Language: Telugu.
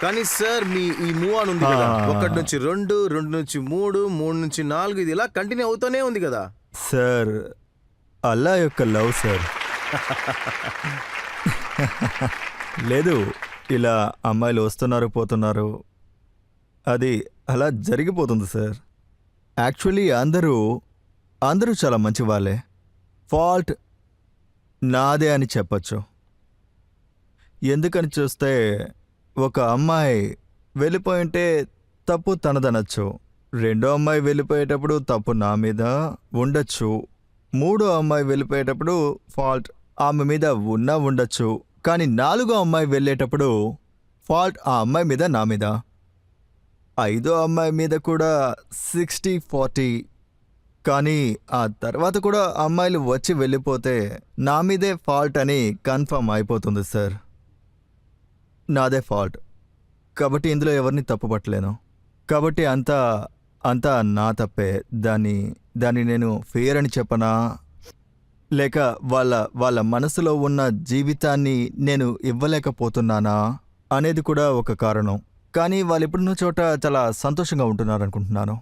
కానీ సార్ మీ ఈ మూవ్ ఆన్ ఉంది కదా, 1 నుంచి 2, 2 నుంచి 3, 3 నుంచి 4, ఇది ఇలా కంటిన్యూ అవుతూనే ఉంది కదా సార్. అల్లా యొక్క లవ్ సార్. లేదు, ఇలా అమ్మాయిలు వస్తున్నారు పోతున్నారు, అది అలా జరిగిపోతుంది సార్. యాక్చువల్లీ అందరూ చాలా మంచి వాళ్ళే. ఫాల్ట్ నాదే అని చెప్పచ్చు. ఎందుకని చూస్తే ఒక అమ్మాయి వెళ్ళిపోయింటే తప్పు తనదనొచ్చు, రెండో అమ్మాయి వెళ్ళిపోయేటప్పుడు తప్పు నా మీద ఉండొచ్చు, మూడో అమ్మాయి వెళ్ళిపోయేటప్పుడు ఫాల్ట్ ఆమె మీద ఉండొచ్చు, కానీ నాలుగో అమ్మాయి వెళ్ళేటప్పుడు ఫాల్ట్ ఆ అమ్మాయి మీద నా మీద, ఐదో అమ్మాయి మీద కూడా 60-40. కానీ ఆ తర్వాత కూడా అమ్మాయిలు వచ్చి వెళ్ళిపోతే నా మీదే ఫాల్ట్ అని కన్ఫర్మ్ అయిపోతుంది సార్. నాదే ఫాల్ట్ కాబట్టి ఇందులో ఎవరిని తప్పుపట్టలేను. కాబట్టి అంతా నా తప్పే. దాన్ని నేను ఫెయిర్ అని చెప్పనా, లేక వాళ్ళ మనసులో ఉన్న జీవితాన్ని నేను ఇవ్వలేకపోతున్నానా అనేది కూడా ఒక కారణం. కానీ వాళ్ళు ఇప్పుడున్న చోట చాలా సంతోషంగా ఉంటున్నారనుకుంటున్నాను.